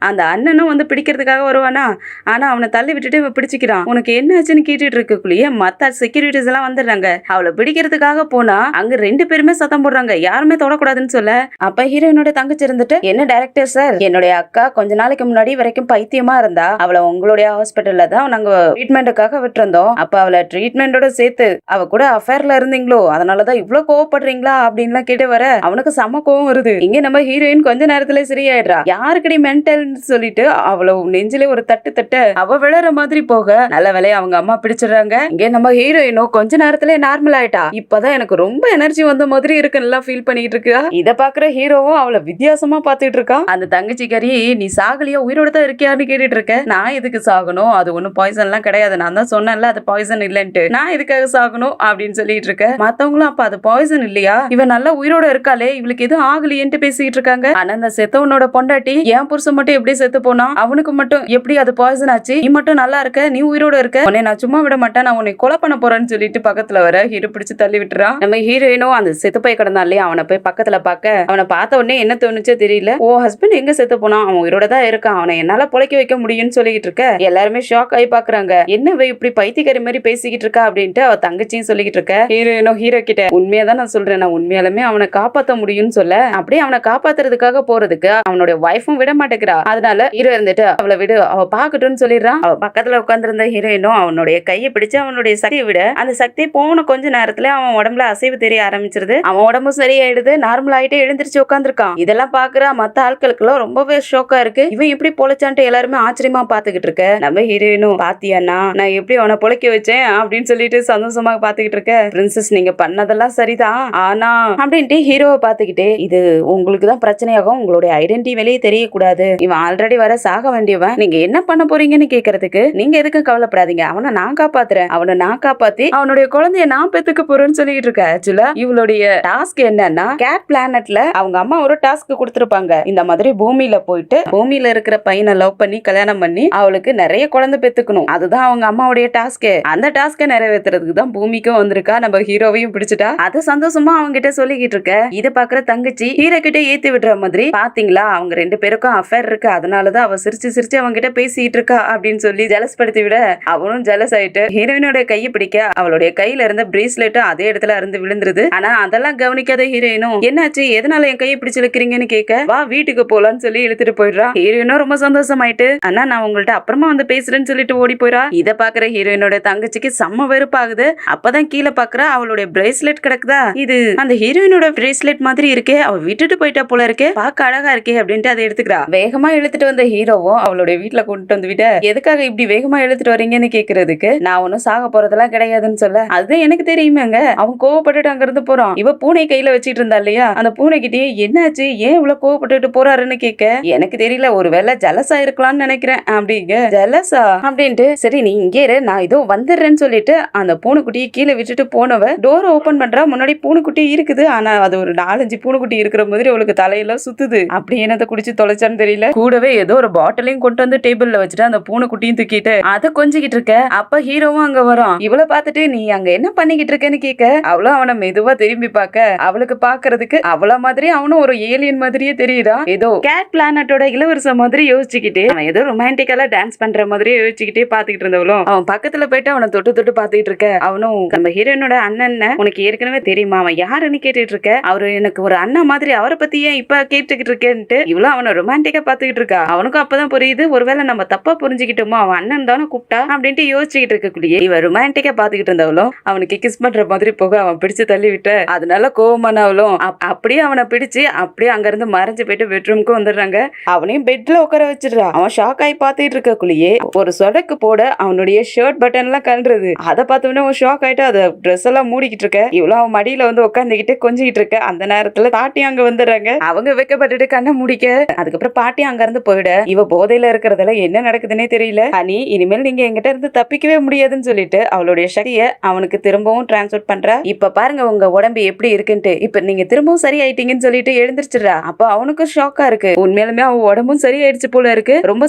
அந்த அண்ணனும் வந்து பிடிக்கிறதுக்காக வருவானா, ஆனா அவனை தள்ளி விட்டுட்டு இவ பிடிச்சிக்கிறான். உனக்கு என்ன ஆச்சுன்னு கேட்டுட்டு இருக்கக்குள்ளேயே மத்த செக்யூரிட்டிஸ் எல்லாம் வந்துடுறாங்க. அவளை பிடிக்கிறதுக்காக போனா அங்க 2 பேருமே சத்தம் போடுறாங்க, யாருமே தொடக்கூடாதுன்னு சொல்ல. அப்ப ஹீரோயினோட தங்கச்சி இருந்துட்டு என்ன டைரக்டர் சார், என்னுடைய அக்கா அக்கா கொஞ்ச நாளைக்கு முன்னாடி வரைக்கும் பைத்தியமா இருந்தா. அவளை உங்களுடைய ஹாஸ்பிட்டல்ல தான் நாங்க ட்ரீட்மெண்ட்டுக்காக விட்டுருந்தோம். அப்ப அவளை ட்ரீட்மெண்டோட சேர்த்து அவ கூட அஃபேர்ல இருந்தீங்களோ, அதனாலதான் இவ்வளவு கோவப்படுறீங்களா அப்படின்னு கேட்டு வர அவனுக்கு செம கோவம் வருது. இங்க நம்ம ஹீரோயின் கொஞ்ச நேரத்துல சரியாயிடுறா. யாருக்கடி மென்டல்னு சொல்லிட்டு அவ்வளவு நெஞ்சிலே ஒரு தட்டு தட்டு அவ விழற மாதிரி போக நல்ல வேலையை அவங்க அம்மா பிடிச்சிடுறாங்க. இங்க நம்ம ஹீரோயினும் கொஞ்ச நேரத்திலே நார்மல் ஆயிட்டா. இப்பதான் எனக்கு ரொம்ப எனர்ஜி வந்த மாதிரி இருக்குன்னு ஃபீல் பண்ணிட்டு இருக்கா. இத பாக்குற ஹீரோவும் அவளை வித்தியாசமா பாத்துட்டு இருக்கா. அந்த தங்கச்சிக்காரி நீ சாகலியா உயிரோட தான் இருக்கியான்னு கேட்டுட்டு இருக்க. நான் எதுக்கு சாகணும், அது ஒன்னும் பாய்சன் எல்லாம் கிடையாது, நான் தான் சொன்னேன்ல அது பாய்சன் இல்லன்ட்டு, நான் எதுக்காக சாகணும் அப்படின்னு சொல்லிட்டு இருக்க. மத்தவங்களும் அப்ப அது பாய்சன் இல்லையா, இவன் நல்லா உயிரோட இருக்காளே, இவளுக்கு எதுவும் ஆகலையேன்ட்டு பேசிட்டு இருக்காங்க. ஆனா அந்த செத்தவனோட பொண்டாட்டி என் புருஷன் மட்டும் எப்படி செத்து போனா, அவனுக்கு மட்டும் எப்படி அது பாய்சன் ஆச்சு, நீ மட்டும் நல்லா இருக்க, நீ உயிரோட இருக்க, உன்னை நான் சும்மா விட மாட்டேன், நான் உன்னை கொலை பண்ண போறேன்னு சொல்லிட்டு பக்கத்துல வர ஹீரோ பிடிச்சு தள்ளி விட்டுறான். நம்ம ஹீரோயினும் அந்த செத்து போய் கிடந்தான் இல்லையா, அவனை போய் பக்கத்துல பாக்க அவனை பார்த்த உடனே என்ன தோணுச்சோ தெரியல. ஓ ஹஸ்பண்ட் எங்க செத்து போனா, அவன் உயிரோட தான் இருக்கான், அவனை என்னால பொழைக்க வைக்க முடியும்னு சொல்லிட்டு இருக்க. எல்லாருமே ஷாக் ஆகி பாக்குறாங்க. என்ன இப்படி பைத்தியக்காரி மாதிரி பேசிக்கிட்டு இருக்கா அப்படின்ட்டு அவ தங்கச்சியும் சொல்லிக்கிட்டு இருக்க. ஹீரோயினோ ஹீரோ கிட்ட உண்மையாதான் நான் சொல்றேன், நான் உண்மையாலுமே அவனை காப்பாத்த முடியும்னு சொல்ல அப்படியே அவனை காப்பாத்துறதுக்காக போறதுக்கு அவனுடைய வைஃபும் விட மாட்டேங்கிறா. அதனால ஹீரோ இருந்துட்டு அவளை விடு, அவ பாக்கட்டும்னு சொல்லிடுறான். அவ பக்கத்துல உட்கார்ந்திருந்த ஹீரோயினும் அவனுடைய கையை பிடிச்சு அவனுடைய சக்தியை விட அந்த சக்தி போன கொஞ்ச நேரத்துல அவன் உடம்புல அசைவு தெரிய ஆரம்பிச்சிருது. அவன் உடம்பு சரியாயிடுது, நார்மல் ஆயிட்டு எழுந்திருச்சு உட்காந்துருக்கான். இதெல்லாம் பாக்குற மத்த ஆட்களுக்கு எல்லாம் ரொம்பவே ஷோக்கா இருக்கு. இவன் எப்படி பொழைச்சான்ட்டு எல்லாருமே ஆச்சரியமா பாத்துக்கிட்டு இருக்க. நம்ம ஹீரோயினும் பாத்தியானா நான் எப்படி அவனை பொழைக்க வச்சேன் அப்படின்னு சொல்லிட்டு சந்தோஷமா பாத்துக்கிட்டு இருக்க. பிரின்சஸ் நீங்க பண்ணதெல்லாம் சரிதான், ஆனா அப்படின்ட்டு ஹீரோவை பாத்துக்கிட்டே இது உங்களுக்கு தான் பிரச்சனையாகும், உங்களுடைய ஐடென்டிட்டி வெளியே தெரியக்கூடாது, இவன் ஆல்ரெடி வர சாக வேண்டியவன், நீங்க என்ன பண்ண போறீங்கன்னு கேக்குறதுக்கு நீங்க எதுக்கும் கவலைப்படாதீங்க, அவனை நான் காப்பாத்துறேன், அவனை நான் காப்பாத்தி அவனுடைய குழந்தைய நான் பெத்துக்க போறேன்னு சொல்லிட்டு இருக்க. ஆக்சுவலா இவளுடைய டாஸ்க் என்னன்னா கேட் பிளானட்ல அவங்க அம்மா ஒரு டாஸ்க் கொடுத்திருப்பாங்க. இந்த மாதிரி பூமியில போயிட்டு பூமியில இருக்கிற பையனை லவ் பண்ணி கல்யாணம் பண்ணி அவளுக்கு நிறைய குழந்தை பெத்துக்கணும், அதுதான் அவங்க அம்மாவுடைய டாஸ்க். அந்த டாஸ்கை நிறைவேற்றுறதுக்கு தான் பூமிக்கும் வந்திருக்கா. நம்ம ஹீரோவையும் பிடிச்சிட்டா. அது சந்தோஷமா அவங்க கிட்ட சொல்லிக்கிட்டு இருக்க. இத பாக்குற தங்கச்சி ஹீரோ கிட்ட ஏத்தி விடுற மாதிரி, பாத்தீங்களா அவங்க ரெண்டு பேருக்கும் அஃபேர் இருக்கு, அதனாலதான் அவ சிரிச்சு சிரிச்சு அவங்க கிட்ட பேசிட்டு இருக்கா அப்படின்னு சொல்லி ஜெலஸ் படுத்தி விட அவனும் ஜெலஸ் ஆயிட்டு ஹீரோயினோட கையை பிடிக்க அவளுடைய கையில இருந்த பிரேஸ்லெட்டும் அதே இடத்துல இருந்து விழுந்துருது. ஆனா அதெல்லாம் கவனிக்காத ஹீரோயினும் என்னாச்சு எதனால என் கையை பிடிச்சு இழுக்கிறீங்கன்னு கேட்க வா வீட்டுக்கு போலான்னு சொல்லி இழுத்துட்டு போயிடுறா. ஹீரோயினும் ரொம்ப சந்தோஷமாயிட்டு அண்ணா நான் உங்கள்ட்ட அப்புறமா வந்து பேசுறேன்னு சொல்லிட்டு ஓடி போயிடா. இத பாக்குற ஹீரோயினோட தங்கச்சிக்கு செம்ம வெறுப்பாகுது. அப்பதான் கீழே பாக்குற அவளுடைய பிரேஸ்லெட் கிடக்குதா, இது அந்த ஹீரோயினோட பிரேஸ்லெட் மாதிரி இருக்கே, அவ விட்டுட்டு போயிட்டா போல இருக்கே, பாக்க அழகா இருக்கே அப்படின்ட்டு அதை எடுத்துக்கிறா. வேகமா இழுத்துட்டு வந்த ஹீரோவும் அவளுடைய வீட்டுல கொண்டு வந்து விட எதுக்காக இப்படி வேகமா இழுத்துட்டு வரீங்கன்னு கேக்குறதுக்கு நான் ஒன்னும் சாக போறதெல்லாம் கிடையாதுன்னு சொல்ல அதுதான் எனக்கு தெரியுமேங்க, அவன் கோவப்பட்டுட்டு அங்க இருந்து போறான். இவ பூனை கையில வச்சிட்டு இருந்தா இல்லையா, அந்த பூனை கிட்டே என்னாச்சு ஏன் இவ்வளவு கோவப்பட்டுட்டு போறாருன்னு கேட்க எனக்கு தெரியல, ஒருவேளை ஜலசா இருக்கலாம்னு நினைக்கிறேன் அப்படிங்க. ஜலசா அப்படின்ட்டு சரி நீ இங்கே இரு நான் இதோ வந்துடுறேன்னு சொல்லிட்டு அந்த பூனைக்குட்டியை கீழே விட்டுட்டு போனவ டோர் ஓபன் பண்றா. முன்னாடி பூனைக்குட்டி இருக்குது, ஆனா அது ஒரு 4-5 பூனைக்குட்டி இருக்கிற மாதிரி அவளுக்கு தலையெல்லாம் சுத்துது. அப்படி என்னத்தை குடிச்சு தொலைச்சான்னு தெரியல. கூடவே ஏதோ ஒரு பாட்டிலையும் கொண்டு வந்து டேபிள்ல வச்சுட்டு அந்த பூனைக்குட்டியும் தூக்கிட்டு அதை கொஞ்சிக்கிட்டு இருக்க. அப்ப ஹீரோவும் அங்க வரும். இவளை பார்த்துட்டு நீ அங்க என்ன பண்ணிக்கிட்டு இருக்கேன்னு கேட்க அவளும் அவனை மெதுவா திரும்பி பார்க்க அவளுக்கு பாக்குறதுக்கு அவள மாதிரி அவனும் ஒரு ஏலியன் மாதிரியே தெரியுதா. ஏதோ கேட் பிளானட்டோட இளவரச மாதிரி யோசிச்சுக்கிட்டு அவன் ஏதோ ரொமான்டிக்கலா டான்ஸ் பண்ற மாதிரியே யோசிச்சுக்கிட்டே பாத்துக்கிட்டு இருந்தவளும் அவன் பக்கத்துல போயிட்டு அவனை தொட்டு தொட்டு பாத்துக்கிட்டு இருக்க. அவனும் நம்ம ஹீரோயினோட அண்ணன் உனக்கு ஏற்கனவே தெரியுமா, அவன் யாருன்னு கேட்டுட்டு இருக்க, அவரு எனக்கு ஒரு அண்ணன் மாதிரி, அவரை பத்தி ஏன் இப்ப கேட்டுக்கிட்டு இருக்கேன்ட்டு இவ்வளவு அவனை ரொமான்டிக்கா பாத்துக்கிட்டு இருக்கா. அவனுக்கும் அப்பதான் புரியுது ஒருவேளை நம்ம தப்பா புரிஞ்சுக்கிட்டோமோ, அவன் அண்ணன் தானே கூப்பிட்டா அப்படின்ட்டு யோசிச்சுக்கிட்டு இருக்கக்கூடிய இவ ரொமான்டிக்கா பாத்துக்கிட்டு இருந்தவளும் அவனுக்கு கிஸ் பண்ற மாதிரி போக அவன் பிடிச்சு தள்ளி விட்ட. அதனால கோவமானவளும் அப்படியே அவனை பிடிச்சு அப்படியே அங்க இருந்து மறைஞ்சு போயிட்டு பெட்ரூமுக்கு வந்துடுறாங்க. அவனையும் பெட்ல உட்கார வச்சிடுறான். அவன் ஷாக் ஆகி பாத்துட்டு இருக்கக்குள்ளேயே ஒரு சொடக்கு போட அவனுடைய ஷர்ட் பட்டன் எல்லாம் கல்றது. அதை பார்த்தோன்னே அவன் ஷாக் ஆயிட்டு அதை ட்ரெஸ் எல்லாம் மூடிக்கிட்டு இருக்க. இவ்வளவு அவன் மடியில வந்து உட்காந்துக்கிட்டு கொஞ்சிக்கிட்டு இருக்க. அந்த நேரத்துல பாட்டி அங்க வந்துடுறாங்க. அவங்க வைக்கப்பட்டுட்டு கண்ணை முடிக்க அதுக்கப்புறம் பாட்டி அங்க இருந்து போயிட இவ போதையில இருக்கிறதுல என்ன நடக்குதுன்னே தெரியல. அனி இனிமேல் நீங்க எங்கிட்ட இருந்து தப்பிக்கவே முடியாதுன்னு சொல்லிட்டு அவளுடைய சக்தியை அவனுக்கு திரும்பவும் டிரான்ஸ்ஃபர் பண்றா. இப்ப பாருங்க உங்க உடம்பு எப்படி இருக்குன்ட்டு, இப்ப நீங்க திரும்பவும் சரி ஆயிட்டீங்கன்னு சொல்லிட்டு எழுந்திருச்சுடா. அப்ப அவனுக்கும் ஷாக்கா இருக்கு. உண்மையிலுமே அவன் உடம்பும் சரி ஆயிடுச்சு போல இருக்கு. ரொம்ப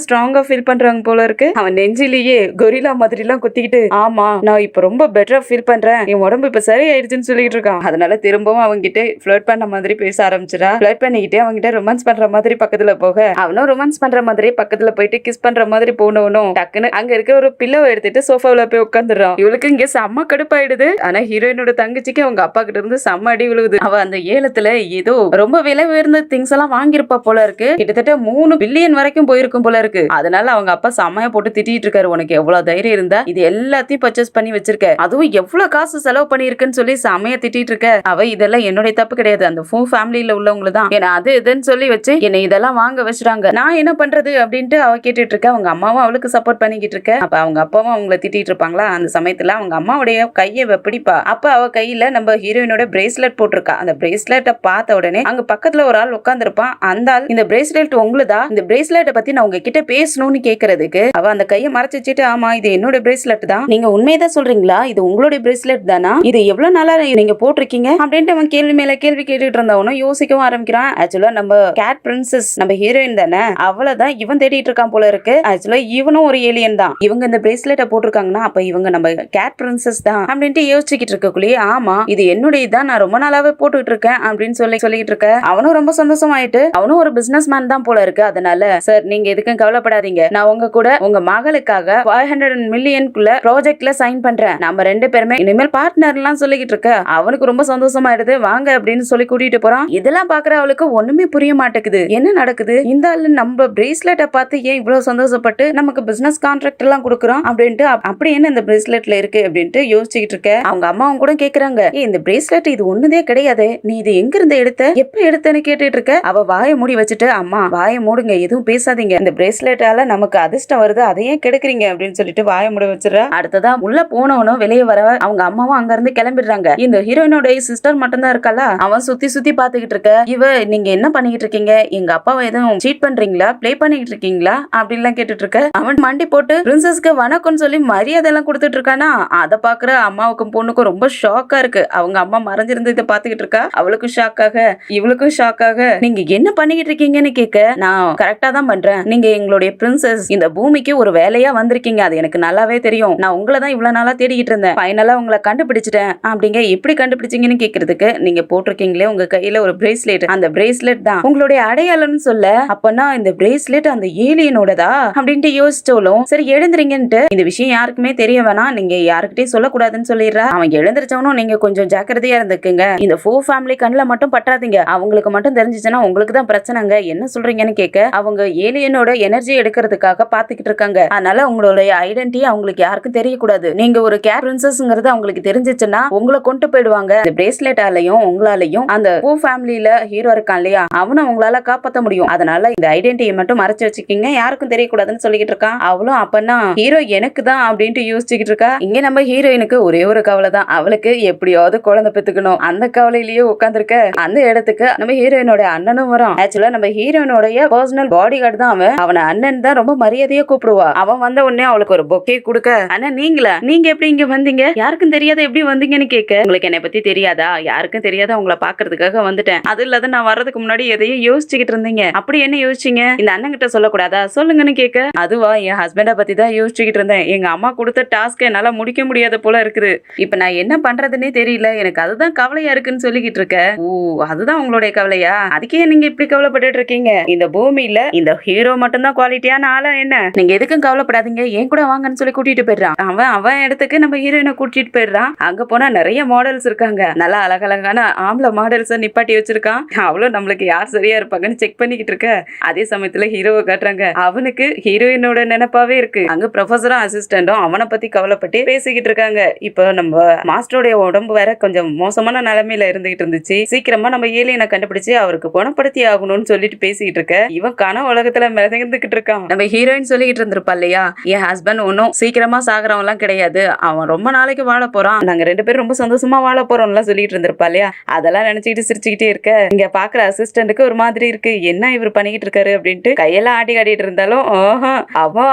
ஸ்ட்ராங்கா ஃபீல் பண்றாங்க போல இருக்கு. அவன் நெஞ்சிலேயே கொரிலா மாதிரி எல்லாம் குத்திக்கிட்டு ஆமா நான் இப்ப ரொம்ப பெட்டரா ஃபீல் பண்றேன், என் உடம்பு இப்ப சரி ஆயிடுச்சுன்னு சொல்லிட்டு இருக்கான். அதனால திரும்பவும் அவங்க கிட்ட ஃப்ளர்ட் பண்ண மாதிரி பேச ஆரம்பிச்சிடா. ஃப்ளர்ட் பண்ணிக்கிட்டே அவங்க கிட்ட ரொமான்ஸ் பண்ற மாதிரி பக்கத்துல போக அவனும் ரொமான்ஸ் பண்ற மாதிரி பக்கத்துல போயிட்டு கிஸ் பண்ற மாதிரி போனவனும் டக்குன்னு அங்க இருக்க ஒரு பில்லோ எடுத்துட்டு சோஃபாவில போய் உட்காந்துடுறான். இவளுக்கு இங்க செம்ம கடுப்பாயிடுது. ஆனா ஹீரோயினோட தங்கச்சிக்கு அவங்க அப்பா கிட்ட இருந்து செம்ம அடி விழுவுது. அவ அந்த ஏலத்துல ஏதோ ரொம்ப விலை உயர்ந்த திங்ஸ் எல்லாம் வாங்கியிருப்பா போல இருக்கு. கிட்டத்தட்ட 3 பில்லியன் வரைக்கும் போயிருக்கும் போல இருக்கு. அதனால அவங்க அப்பா செமையா போட்டு திட்டிட்டு இருக்காரு, உனக்கு எவ்வளவு தைரியம் இருந்தா இது எல்லாத்தையும் பர்ச்சேஸ் பண்ணி வச்சிருக்க, அதுவும் எவ்வளவு காசு செலவு பண்ணிருக்குன்னு சொல்லி செமையா திட்டிட்டு இருக்க. அவ இதெல்லாம் என்னுடைய தப்பு கிடையாது, அந்த ஃபேமிலியில உள்ளவங்க தான் ஏன்னா அது இதுன்னு சொல்லி வச்சு என்ன இதெல்லாம் வாங்க வச்சுட்டாங்க, நான் என்ன பண்றது அப்படின்ட்டு அவ கேட்டுட்டு இருக்க. அவங்க அம்மாவும் அவளுக்கு சப்போர்ட் பண்ணிக்கிட்டு இருக்க. அப்ப அவங்க அப்பாவும் அவங்கள திட்டிட்டு இருப்பாங்களா. அந்த சமயத்துல அவங்க அம்மாவுடைய கையை பிடிப்பா. அப்ப அவ கையில நம்ம ஹீரோயினோட பிரேஸ்லெட் போட்டிருக்கா. அந்த பிரேஸ்லெட்டை பார்த்த உடனே அங்க பக்கத்துல ஒரு ஆள் உட்கார்ந்து இருப்பான். அந்த ஆள், இந்த பிரேஸ்லெட் உங்களுதா, இந்த பிரேஸ்லெட்டை பத்தி நான் உங்ககிட்ட பேசணும்னு கேக்குறதுக்கு அவ அந்த கையை மறைச்சு வச்சுட்டு, ஆமா இது என்னோட பிரேஸ்லெட் தான், நீங்க உண்மையதான் சொல்றீங்களா, இது உங்களுடைய பிரேஸ்லெட் தானா, இது எவ்வளவு நாளா நீங்க போட்டிருக்கீங்க அப்படின்ட்டு அவன் கேள்வி மேல கேள்வி கேட்டுட்டு இருந்தவனும் யோசிக்கவும் ஆரம்பிக்கிறான். ஆக்சுவலா நம்ம கேட் பிரின்சஸ் நம்ம ஹீரோயின் தானே, அவளதான் இவன் தேடிட்டு இருக்கான் போல இருக்கு. ஆக்சுவலா இவனும் ஒரு ஏலியன் தான். இவங்க இந்த பிரேஸ்லெட்டை போட்டிருக்காங்கன்னா அப்ப இவங்க நம்ம கேட் பிரின்சஸ் தான் அப்படின்ட்டு யோசிச்சுக்கிட்டு இருக்கக்குள்ளே, ஆமா இது என்னுடைய தான், நான் ரொம்ப நாளாவே போட்டுட்டு இருக்கேன் அப்படின்னு சொல்லிட்டு இருக்க. அவனும் ரொம்ப சந்தோஷமாயிட்டு, அவனும் ஒரு பிசினஸ் மேன் தான் போல இருக்கு. அதனால சார் நீங்க எதுக்கும் கவலைப்படாதீங்க, நான் உங்க கூட உங்க மகளுக்காக 500 மில்லியனுக்குள்ள ப்ராஜெக்ட்ல சைன் பண்றேன், நம்ம 2 பேருமே இனிமேல் பார்ட்னர்லாம் சொல்லிக்கிட்டு இருக்க. அவனுக்கு ரொம்ப சந்தோஷமாயிடுது, வாங்க அப்படின்னு சொல்லி கூட்டிட்டு போறான். இதெல்லாம் பாக்குற அவளுக்கு ஒண்ணுமே புரிய மாட்டேங்குது, என்ன நடக்குது, இந்த ஆளு நம்ம பிரேஸ்லெட்டை பார்த்து ஏன் இவ்வளவு சந்தோஷப்பட்டு நமக்கு பிசினஸ் கான்ட்ராக்ட் எல்லாம் கொடுக்குறோம் அப்படின்ட்டு, அப்படி என்ன இந்த பிரேஸ்லெட்ல இருக்கு அப்படின்ட்டு யோசிச்சுக்கிட்டு இருக்க. அவங்க அம்மாவும் கூட கேக்குறாங்க, இந்த பிரேஸ்லெட் இது ஒண்ணுதே கிடையாது, நீ இது எங்க இருந்து எடுத்த, எப்ப எடுத்தன்னு கேட்டுட்டு இருக்க. அவ வாயை மூடி வச்சுட்டு, அம்மா வாயை மூடுங்க, எதுவும் பேசாதீங்க, இந்த பிரேஸ்லெட்டால நமக்கு அதிர்ஷ்டம் வருது, அதையே கெடுக்குறீங்க அப்படின்னு சொல்லிட்டு வாயை மூடி வச்சிடறா. அடுத்ததா உள்ள போனவனும் வெளியே வர அவங்க அம்மாவும் அங்க இருந்து கிளம்பிடுறாங்க. இந்த ஹீரோயினோட சிஸ்டர் மட்டும் தான் இருக்கல. அவன் சுத்தி சுத்தி பாத்துக்கிட்டு இருக்க. இவ நீங்க என்ன பண்ணிக்கிட்டு இருக்கீங்க, எங்க அப்பாவை எதுவும் சீட் பண்றீங்களா, பிளே பண்ணிக்கிட்டு இருக்கீங்களா அப்படின்லாம் கேட்டுட்டு இருக்க. அவன் மண்டி போட்டு பிரின்சஸ்க்கு வணக்கம்னு சொல்லி மரியாதை எல்லாம் கொடுத்துட்டு இருக்கானா. அதை பாக்குற அம்மாவுக்கும் பொண்ணுக்கும் ரொம்ப ஷாக்கா இருக்கு. அவங்க அம்மா மறைஞ்சிருந்து இதை பாத்துக்கிட்டு இருக்கா. அவளுக்கும் ஷாக்காக இவளுக்கும் ஷாக்காக, நீங்க என்ன பண்ணிக்கிட்டு இருக்கீங்கன்னு கேட்க, நான் கரெக்டா தான் பண்றேன், நீங்க எங்களுடைய பிரின்சஸ், இந்த பூமிக்கு ஒரு வேலையா வந்திருக்கீங்க, அது எனக்கு நல்லாவே தெரியும், நான் உங்களை தான் இவ்வளவு நாளா தேடிக்கிட்டு இருந்தேன், ஃபைனலா உங்களை கண்டுபிடிச்சிட்டேன் அப்படிங்க. எப்படி கண்டுபிடிச்சீங்கன்னு கேக்குறதுக்கு, நீங்க போட்டிருக்கீங்களே உங்க கையில ஒரு பிரேஸ்லெட், அந்த பிரேஸ்லெட் தான் உங்களுடைய அடையாளம்னு சொல்ல, அப்பனா இந்த பிரேஸ்லெட் அந்த ஏலியனோடதா அப்படின்ட்டு யோசிச்சோலும், சரி எழுந்துறீங்கன்ட்டு, இந்த விஷயம் யாருக்குமே தெரிய வேணாம், நீங்க யாருக்கிட்டையும் சொல்லக்கூடாதுன்னு சொல்லிடுறா. அவன் எழுந்திருச்சவனும், நீங்க கொஞ்சம் ஜாக்கிரதையா இருந்துக்குங்க, இந்த ஃபேமிலி கண்ணில் மட்டும் பற்றாதீங்க, அவங்களுக்கு மட்டும் தெரிஞ்சிச்சுன்னா உங்களுக்கு தான் பிரச்சனைங்க, என்ன சொல்றீங்கன்னு கேட்க, அவங்க ஏலியனோட எனர்ஜி எடுக்கிறதுக்காக பாத்துக்கிட்டு இருக்காங்க, அதனால உங்களுடைய ஐடென்டிட்டி அவங்களுக்கு யாருக்கும் தெரியக்கூடாது, நீங்க ஒரு கேட் பிரின்சஸ்ங்கிறது அவங்களுக்கு தெரிஞ்சிச்சுன்னா உங்களை கொண்டு போயிடுவாங்க, இந்த பிரேஸ்லெட்டாலையும் உங்களாலையும் அந்த ஃபேமிலியில ஹீரோ இருக்கான் இல்லையா, அவனை உங்களால காப்பாற்ற முடியும், அதனால இந்த ஐடென்டிட்டியை மட்டும் மறைச்சு வச்சுக்கீங்க, யாருக்கும் தெரியக்கூடாதுன்னு சொல்லிக்கிட்டு இருக்கான். அவளும் அப்பனா ஹீரோ எனக்கு தான் அப்படின்ட்டு யோசிச்சுக்கிட்டு இருக்கா. இங்க நம்ம ஹீரோயினுக்கு ஒரே ஒரு கவலை தான், அவளுக்கு எப்படியாவது குழந்தை பெத்துக்கணும், அந்த கவலையிலேயே உட்கார்ந்துருக்க. அந்த இடத்துக்கு நம்ம ஹீரோயினோட அண்ணனும் வரான். ஆக்சுவலா நம்ம ஹீரோயினோடைய பர்சனல் பாடி கார்டு தான் அவன். அவனை அண்ணன் தான் ரொம்ப மரியாதையா கூப்பிடுவா. அவன் வந்த உடனே அவளுக்கு ஒரு பொக்கே கொடுக்க, அண்ணா நீங்களா, நீங்க எப்படி இங்க வந்தீங்க, யாருக்கும் தெரியாத எப்படி வந்தீங்கன்னு கேட்க, உங்களுக்கு என்னை பத்தி தெரியாதா, யாருக்கும் தெரியாத உங்களை பாக்குறதுக்காக வந்துட்டேன், அது இல்லாத நான் வர்றதுக்கு முன்னாடி எதையும் யோசிச்சுக்கிட்டு இருந்தீங்க, அப்படி என்ன யோசிச்சீங்க, இந்த அண்ணன் கிட்ட சொல்லக்கூடாதா, சொல்லுங்கன்னு கேட்க, அதுவா என் ஹஸ்பண்டை பத்தி தான் யோசிச்சுக்கிட்டு இருந்தேன், எங்க அம்மா கொடுத்த டாஸ்க் என்னால முடிக்க முடியாத போல இருக்குது, இப்ப நான் என்ன பண்றதுன்னே தெரியல, எனக்கு அதுதான் கவலையா இருக்குன்னு சொல்லிக்கிட்டு இருக்க. ஓ அதுதான் உங்களுடைய கவலையா, அதுக்கே நீங்க இப்படி கவலைப்பட்டு இருக்கீங்க, இந்த பூமியில இந்த ஹீரோ மட்டும் தான் குவாலிட்டியான ஆளா என்ன, நீங்க எதுக்கும் கவலைப்படாதீங்க, ஏன் கூட வாங்கன்னு சொல்லி கூட்டிட்டு போயிடுறான். அவன் இடத்துக்கு நம்ம ஹீரோயினை கூட்டிட்டு போயிடுறான். அங்க போனா நிறைய மாடல்ஸ் இருக்காங்க, நல்லா அழகழகான ஆம்பளை மாடல்ஸ் நிப்பாட்டி வச்சிருக்கான். அவளும் நம்மளுக்கு யார் சரியா இருப்பாங்கன்னு செக் பண்ணிக்கிட்டு இருக்க. அதே சமயத்துல ஹீரோவை காட்டுறாங்க, அவனுக்கு ஹீரோயினோட நினைப்பாவே இருக்கு. அங்க ப்ரொஃபஸரும் அசிஸ்டண்டும் அவனை பத்தி கவலைப்பட்டு பேசிக்கிட்டு இருக்காங்க. இப்போ நம்ம மாஸ்டருடைய உடம்பு வேற கொஞ்சம் மோசமான நிலைமையில இருந்துகிட்டு இருந்துச்சு, சீக்கிரமா நம்ம ஏலியனை கண்டுபிடிச்சு அவருக்கு குணப்படுத்தி ஆகணும்னு சொல்லிட்டு பேசிக்கிட்டு இருக்க. இவன் கனவு உலகத்துல மிதந்துகிட்டு இருக்கான். நம்ம ஹீரோயின் சொல்லிக்கிட்டு இருந்திருப்பா இல்லையா, என் ஹஸ்பண்ட் ஒன்னும் சீக்கிரமா சாகுறவன் எல்லாம் கிடையாது, அவன் ரொம்ப நாளைக்கு வாழ போறான், நாங்க 2 பேரும் ரொம்ப சந்தோஷமா வாழ போறோம்லாம் சொல்லிட்டு இருந்திருப்பா இல்லையா, அதெல்லாம் நினைச்சுக்கிட்டு சிரிச்சுக்கிட்டே இருக்க. இங்க பாக்குற அசிஸ்டன்ட்டுக்கு ஒரு மாதிரி இருக்கு, என்ன இவர் பண்ணிக்கிட்டு இருக்காரு அப்படின்ட்டு கையெல்லாம் ஆட்டிட்டு இருந்தாலும்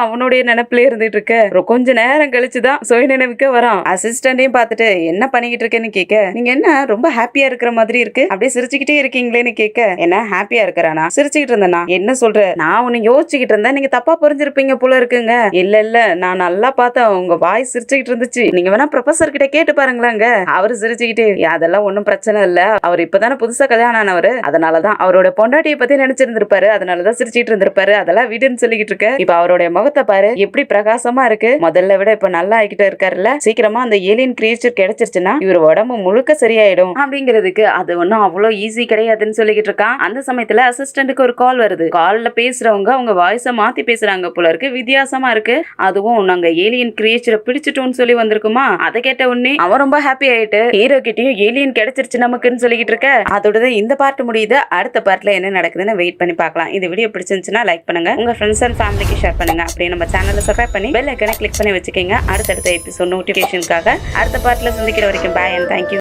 அவனுடைய நினைப்புல இருந்துட்டு இருக்க. கொஞ்ச நேரம் கழிச்சுதான் சுய நினைவுக்கு வரான். அசிஸ்டன்டையும் பார்த்துட்டு என்ன பண்ணிக்கிட்டு இருக்கேன்னு கேட்க, நீங்க என்ன ரொம்ப ஹாப்பியா இருக்கிற மாதிரி இருக்கு, அப்படியே சிரிச்சுக்கிட்டே இருக்கீங்களேன்னு கேட்க, என்ன ஹாப்பியா இருக்கிறானா, சிரிச்சுக்கிட்டு இருந்தேனா, என்ன சொல்ற, நான் உன்னை யோசிச்சுக்கிட்டு இருந்தேன், நீங்க தப்பா புரிஞ்சிருப்பீங்க போல இருக்குங்க, இல்ல நான் நல்லா பார்த்தேன், உங்க வாய் சிரிச்சுக்கிட்டு இருந்துச்சு, நீங்க வேணா ப்ரொஃபசர் கிட்ட கேட்டு பாருங்களாங்க, அவரு சிரிச்சுக்கிட்டு, அதெல்லாம் ஒன்னும் பிரச்சனை இல்ல, அவர் இப்பதானே புதுசா கல்யாணம் ஆனவரு, அதனாலதான் அவரோட பொண்டாட்டியை பத்தி நினைச்சிருந்திருப்பாரு, அதனாலதான் சிரிச்சுட்டு இருந்திருப்பாரு, அதெல்லாம் விடுன்னு சொல்லிக்கிட்டு இருக்க. இப்ப அவருடைய முகத்தை பாரு எப்படி பிரகாசமா இருக்கு, முதல்ல விட இப்ப நல்லா ஆகிட்டு இருக்காருல்ல, சீக்கிரமா அந்த ஏலியன் கிரியேச்சர் கிடைச்சிருச்சுன்னா இவர் உடம்பு முழுக்க சரியாயிடும் அப்படிங்கிறதுக்கு அது ஒன்னும் அவ்வளவு ஈஸி கிடையாதுன்னு சொல்லிக்கிட்டு இருக்கான். அந்த சமயத்துல அசிஸ்டன்ட்டுக்கு ஒரு கால் கால் வருது. கால்ல பேசுறவங்க அவங்க வாய்ஸ மாத்தி பேசுறாங்க போல இருக்கு. வித்தியாசமா இருக்கு. அதுவும் நாங்க ஏலியன் கிரியேச்சரை பிடிச்சிட்டோம்னு சொல்லி வந்திருக்குமா. அதை கேட்ட உடனே அவன் ரொம்ப ஹாப்பி ஆயிட்டு ஹீரோ கிட்டயும் ஏலியன் கிடைச்சிருச்சு நமக்குன்னு சொல்லிக்கிட்டு இருக்க. அதோட இந்த பார்ட் முடியுது. அடுத்த பார்ட்ல என்ன நடக்குதுன்னு வெயிட் பண்ணி பார்க்கலாம். இந்த வீடியோ பிடிச்சிருந்துச்சுன்னா லைக் பண்ணுங்க, உங்க ஃப்ரெண்ட்ஸ் அண்ட் ஃபேமிலிக்கு ஷேர் பண்ணுங்க. அப்படியே நம்ம சேனலை சப்ஸ்கிரைப் பண்ணி பெல் ஐகானை கிளிக் பண்ணி வச்சுக்கோங்க. அடுத்தடுத்த எபிசோட் நோட்டிஃபிகேஷனுக்காக. அடுத்த பார்ட்ல சந்திக்கிற வரைக்கும் பாய் அண்ட் தேங்க்யூ.